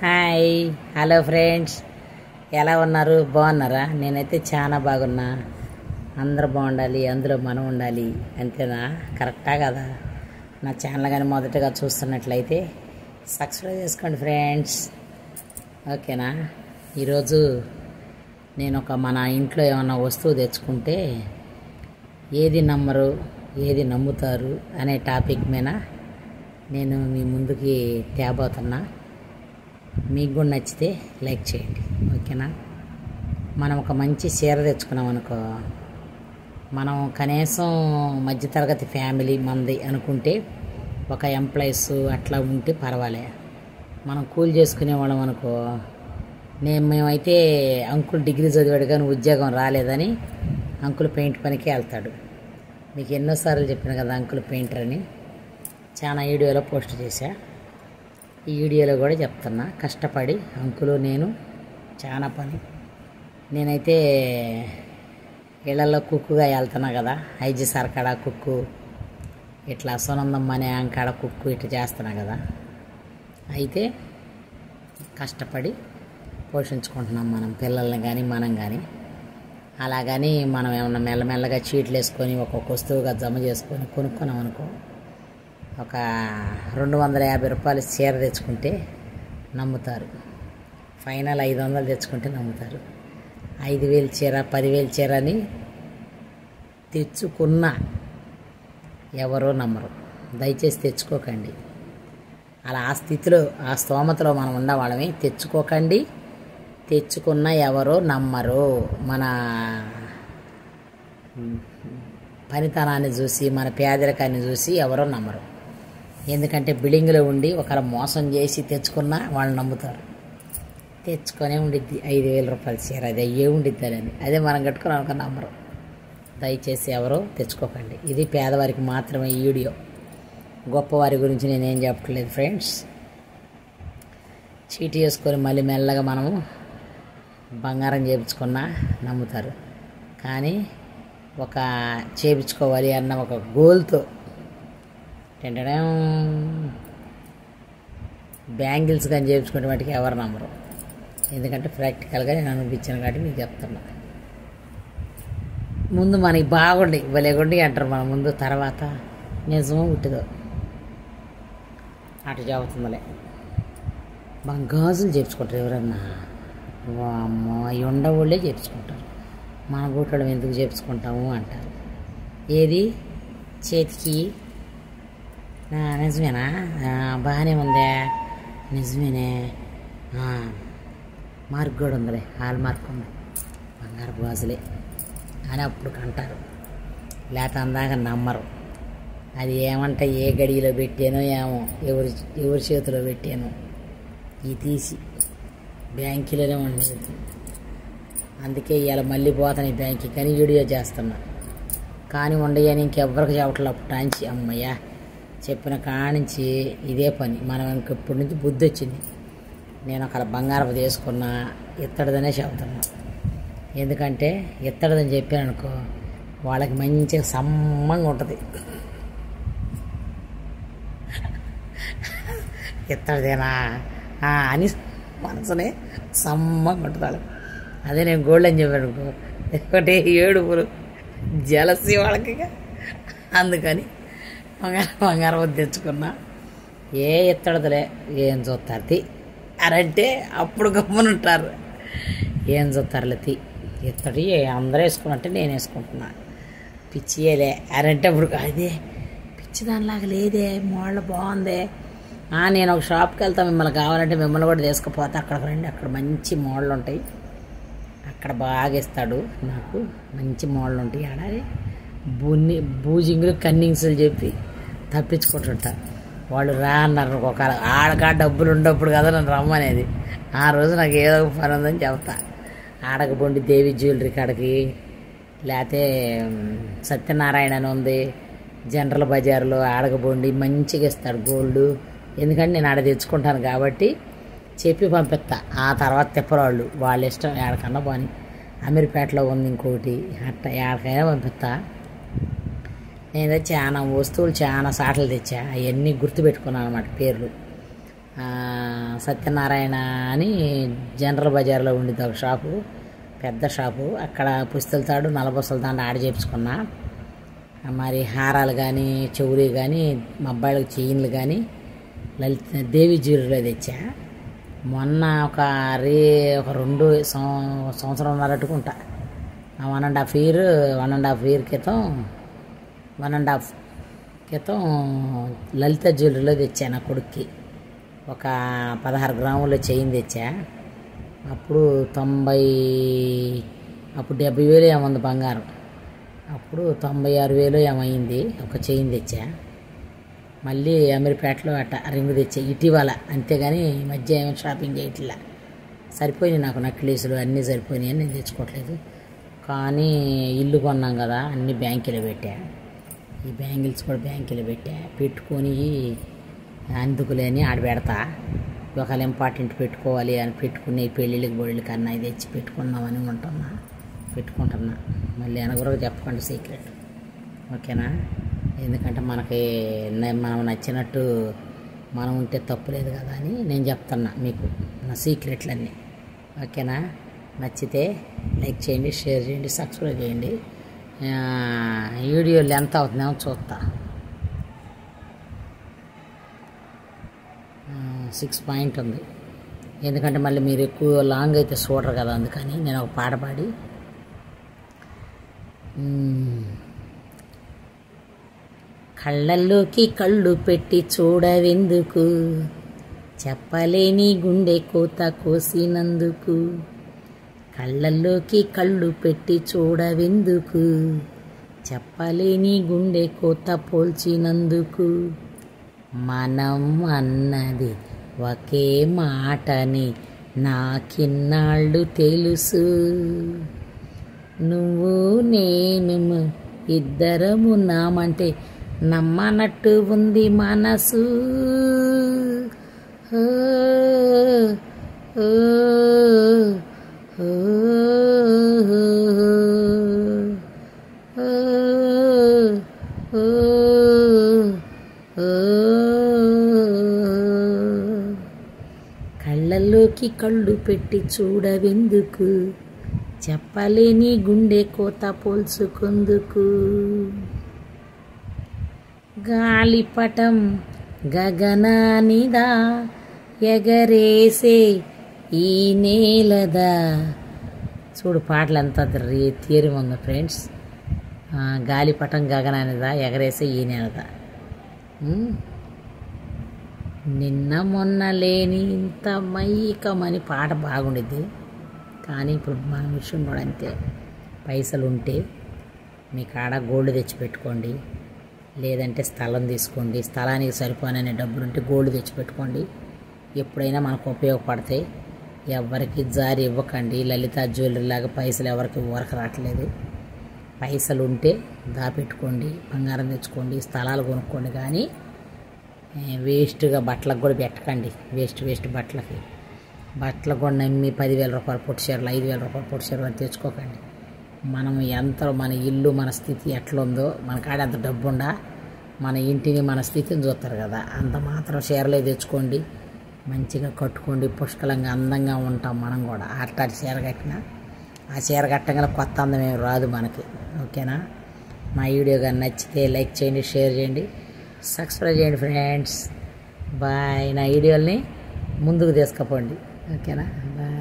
Hi hello friends, ఎలా ఉన్నారు? బాగున్నారా? నేనైతే చాలా బాగున్నా. అందరూ బాగుండాలి, అందులో మనం ఉండాలి, అంతేనా? కరెక్టా కదా? నా ఛానల్ కానీ మొదటగా చూస్తున్నట్లయితే సబ్స్క్రైబ్ చేసుకోండి ఫ్రెండ్స్, ఓకేనా? ఈరోజు నేను మన ఇంట్లో ఏమన్నా వస్తువు తెచ్చుకుంటే ఏది నమ్మరు, ఏది నమ్ముతారు అనే టాపిక్ మీద నేను మీ ముందుకి తేబోతున్నా. మీకు కూడా నచ్చితే లైక్ చేయండి, ఓకేనా? మనం ఒక మంచి చీర తెచ్చుకున్నాం అనుకో, మనం కనీసం మధ్యతరగతి ఫ్యామిలీ మంది అనుకుంటే ఒక ఎంప్లాయీస్ అట్లా ఉంటే పర్వాలే. మనం కూలి చేసుకునే వాళ్ళం అనుకో, మేమైతే అంకుల్ డిగ్రీ చదివాడు కానీ ఉద్యోగం రాలేదని అంకుల్ పెయింట్ పనికి వెళ్తాడు. మీకు ఎన్నోసార్లు చెప్పాను కదా అంకుల్ పెయింటర్ అని, చాలా వీడియోలో పోస్ట్ చేశా. ఈ వీడియోలో కూడా చెప్తున్నా, కష్టపడి అంకులు నేను చాలా పని. నేనైతే ఇళ్లలో కుక్కుగా వెళ్తున్నా కదా, ఐజీ సార్ కాడ కుక్కు, ఇట్లా సునందమ్మ అనే కాడ కుక్కు ఇట్లా చేస్తున్నా కదా. అయితే కష్టపడి పోషించుకుంటున్నాం మనం పిల్లల్ని కానీ మనం కానీ. అలాగని మనం ఏమన్నా మెల్లమెల్లగా చీట్లు వేసుకొని ఒక్కొక్క వస్తువుగా జమ చేసుకొని కొనుక్కున్నాం అనుకో, ఒక 250 రూపాయలు చీర తెచ్చుకుంటే నమ్ముతారు. ఫైనల్ 500 తెచ్చుకుంటే నమ్ముతారు. 5000 చీర 10,000 చీర అని తెచ్చుకున్నా ఎవరో నమ్మరు. దయచేసి తెచ్చుకోకండి. అలా ఆ స్థితిలో ఆ స్తోమతలో మనం ఉన్నవాళ్ళమే. తెచ్చుకోకండి. తెచ్చుకున్న ఎవరో నమ్మరు. మన పనితనాన్ని చూసి, మన పేదరికాన్ని చూసి ఎవరో నమ్మరు. ఎందుకంటే బిల్డింగ్లో ఉండి ఒకరు మోసం చేసి తెచ్చుకున్నా వాళ్ళు నమ్ముతారు. తెచ్చుకొనే ఉండిద్ది 5,000 రూపాయల చీర, అది అయ్యే ఉండిద్దని, అదే మనం కట్టుకుని అనుకుని నమ్మరు. దయచేసి ఎవరో తెచ్చుకోకండి. ఇది పేదవారికి మాత్రమే ఈ వీడియో. గొప్పవారి గురించి నేనేం చెప్పట్లేదు ఫ్రెండ్స్. చీటీ వేసుకొని మళ్ళీ మెల్లగా మనము బంగారం చేయించుకున్నా నమ్ముతారు. కానీ ఒక చేయించుకోవాలి అన్న ఒక గోల్తో బ్యాంగిల్స్ కానీ చేయించుకునే వాటికి ఎవరు నమ్మరు. ఎందుకంటే ప్రాక్టికల్గా నేను అనిపించాను కాబట్టి మీకు చెప్తున్నా. ముందు మనకి బాగుండి భలేగుండి అంటారు మన ముందు, తర్వాత నిజమో ఉట్టిదో అటు చెబుతుందిలే. మన గాజులు చేయించుకుంటారు ఎవరన్నా, అమ్మో అవి ఉండవాళ్ళే చేయించుకుంటారు. మన బూటడం ఎందుకు చేయించుకుంటాము అంటారు. ఏది చేతికి నిజమేనా? బాగానే ఉందే, నిజమేనే, మార్క్ కూడా ఉందిలే, హాల్ మార్క్ ఉంది, బంగారు గాజులే అని అప్పుడు అంటారు. లేకపోతే అందాక నమ్మరు. అది ఏమంటే ఏ గడిలో పెట్టానో ఏమో, ఎవరి చేతిలో పెట్టానో ఈ తీసి బ్యాంకులోనే ఉండేది. అందుకే ఇవాళ మళ్ళీ పోతాను ఈ బ్యాంక్కి, కానీ వీడియో చేస్తున్నా. కానీ ఉండయని ఇంకెవ్వరికి చెప్పట్లేదు. అప్పటాంచి అమ్మయ్య చెప్పిన కానించి ఇదే పని. మనం ఇంకెప్పటి నుంచి బుద్ధి వచ్చింది. నేను అక్కడ బంగారపు తీసుకున్నా ఇత్తడిదనే చెబుతున్నా. ఎందుకంటే ఇత్తడిదని చెప్పాను అనుకో, వాళ్ళకి మంచిగా సమ్మంగా ఉంటుంది. ఇత్తడిదేనా అని మనసునే సమ్మంగా ఉంటుంది వాళ్ళకి. అదే నేను గోల్డ్ అని చెప్పాను అనుకో, ఒకటే ఏడుపులు జలసి వాళ్ళకి. అందుకని బంగారం తెచ్చుకున్నా. ఏ ఎత్తడదులే, ఏం చూస్తారు తీ అరంటే అప్పుడు గమ్మునుంటారు. ఏం చూస్తారులే తీ ఎత్తడి అందరూ వేసుకున్నట్టే నేను వేసుకుంటున్నా, పిచ్చియేలే అరంటే అప్పుడు అదే పిచ్చి దానిలాగా లేదే, మోడల్ బాగుందే. నేను ఒక షాప్కి వెళ్తాను, మిమ్మల్ని కావాలంటే మిమ్మల్ని కూడా తీసుకుపోతే అక్కడికి రండి, అక్కడ మంచి మోడల్ ఉంటాయి, అక్కడ బాగా ఇస్తాడు. నాకు మంచి మోడల్ ఉంటాయి. ఆడాలి బూజింగ్లు కన్నింగ్స్లు చెప్పి తప్పించుకుంటుంటా. వాళ్ళు రా అన్నారు. ఒక ఆడకా డబ్బులు ఉండప్పుడు కదా నన్ను రమ్మనేది. ఆ రోజు నాకు ఏదో ఒక పని ఉందని చెప్తా. ఆడకబొండి దేవి జ్యువెలరీ కాడికి, లేకపోతే సత్యనారాయణ అని ఉంది జనరల్ బజార్లో, ఆడకబొండి మంచిగా ఇస్తాడు గోల్డ్. ఎందుకంటే నేను ఆడ తెచ్చుకుంటాను కాబట్టి చెప్పి పంపిస్తా. ఆ తర్వాత తిప్పరాళ్ళు వాళ్ళ ఇష్టం, ఏడకన్నా బాని. అమీర్పేటలో ఉంది ఇంకోటి, అట్ట ఏడకైనా పంపిస్తా. నేను చాలా వస్తువులు చాలా సాటలు తెచ్చా, అవన్నీ గుర్తుపెట్టుకున్నాను అన్నమాట పేర్లు. సత్యనారాయణ అని జనరల్ బజార్లో ఉండిద్ది ఒక షాపు, పెద్ద షాపు. అక్కడ పుస్తల తాడు, నలబొసల తాడు ఆడ చేపించుకున్నా. మరి హారాలు కానీ, చెవులు కానీ, మా అబ్బాయిలకు చైన్లు కానీ లలిత దేవి జ్యువెలరీలో తెచ్చా. మొన్న ఒక 2 సంవత్సరం ఉన్నట్టుకుంటా, 1.5 ఇయర్ క్రితం లలిత జ్యువెలరీలో తెచ్చా నా కొడుక్కి. ఒక 16 గ్రాముల చైన్ తెచ్చా. అప్పుడు 70,000 ఏముంది బంగారం. అప్పుడు 96,000 ఏమైంది ఒక చైన్ తెచ్చా. మళ్ళీ అమీర్పేటలో రింగ్ తెచ్చా ఇటీవల, అంతేగాని ఈ మధ్య ఏమైనా షాపింగ్ చేయట్లా. సరిపోయినాయి నాకు నక్లీసులు అన్నీ సరిపోయినాయి అని నేను తెచ్చుకోవట్లేదు. కానీ ఇల్లు కొన్నాం కదా, అన్నీ బ్యాంకులో పెట్టా. ఈ బ్యాంగిల్స్ కూడా బ్యాంకులో పెట్టుకొని అందుకులేని ఆడ పెడతా. ఒకవేళ ఇంపార్టెంట్ పెట్టుకోవాలి అని పెట్టుకుని పెళ్ళిళ్ళకి బొళ్ళకి అన్న ఇది తెచ్చి పెట్టుకుందామని పెట్టుకుంటున్నా. మళ్ళీ అనగొరకు చెప్పకండి సీక్రెట్, ఓకేనా? ఎందుకంటే మనం నచ్చినట్టు మనం ఉంటే తప్పులేదు కదా అని నేను చెప్తున్నా మీకు నా సీక్రెట్లన్నీ, ఓకేనా? నచ్చితే లైక్ చేయండి, షేర్ చేయండి, సబ్స్క్రైబ్ చేయండి. వీడియో లెంత్ అవుతుందేమో చూస్తా. 6 పాయింట్ ఉంది. ఎందుకంటే మళ్ళీ మీరు ఎక్కువ లాంగ్ అయితే చూడరు కదా, అందుకని నేను ఒక పాట పాడి కళ్ళల్లోకి కళ్ళు పెట్టి చూడవెందుకు, చెప్పలేని గుండె కోత కోసినందుకు. కళ్ళల్లోకి కళ్ళు పెట్టి చూడవెందుకు, చెప్పలేని గుండె కోత పోల్చినందుకు. మనం అన్నది ఒకే మాటని నాకిన్నాళ్ళు తెలుసు, నువ్వు నేను ఇద్దరమున్నామంటే నమ్మనట్టు ఉంది మనసు. కళ్ళల్లోకి కళ్ళు పెట్టి చూడవెందుకు, చెప్పలేని గుండె కోత పోల్చుకుందుకు. గాలిపటం గగనానిదా, ఎగరేసే ఈ నేలదా. చూడు పాటలు ఎంత థియరీ ఉందో ఫ్రెండ్స్. గాలిపటం గగనానిదా, ఎగరేసే ఈ నేలదా. నిన్న మొన్న లేని ఇంత మైకమని పాట బాగుండేది. కానీ ఇప్పుడు మన విషయం కూడా అంతే. పైసలు ఉంటే మీ కాడ గోల్డ్ తెచ్చి పెట్టుకోండి, లేదంటే స్థలం తీసుకోండి. స్థలానికి సరిపోననే డబ్బులుంటే గోల్డ్ తెచ్చి పెట్టుకోండి. ఎప్పుడైనా మనకు ఉపయోగపడతాయి. ఎవరికి జారి ఇవ్వకండి. లలిత జ్యువెలరీ లాగా పైసలు ఎవరికి ఊరక రావట్లేదు. పైసలు ఉంటే దాపెట్టుకోండి, బంగారం తెచ్చుకోండి, స్థలాలు కొనుక్కోండి. కానీ వేస్ట్గా బట్టలకు కూడా పెట్టకండి. వేస్ట్ బట్టలకు కూడా నమ్మి 10,000 రూపాయలు పొట్టు చీరలు, 5,000 రూపాయలు పొట్టు చీరలు అని తెచ్చుకోకండి. మనం ఎంత మన ఇల్లు మన స్థితి ఎట్లుందో, మన కాడ ఎంత డబ్బు ఉండా మన ఇంటిని మన స్థితిని చూస్తారు కదా, అంత మాత్రం చీరలే తెచ్చుకోండి. మంచిగా కట్టుకోండి, పుష్కలంగా అందంగా ఉంటాం మనం కూడా. అట్లాంటి చీర కట్టినా ఆ చీర కట్టంగా కొత్త అందం ఏమి రాదు మనకి, ఓకేనా? మా వీడియో కానీ నచ్చితే లైక్ చేయండి, షేర్ చేయండి, సబ్స్క్రైబ్ చేయండి ఫ్రెండ్స్. బాయ్. నా వీడియోల్ని ముందుకు తీసుకుపోండి, ఓకేనా? బాయ్.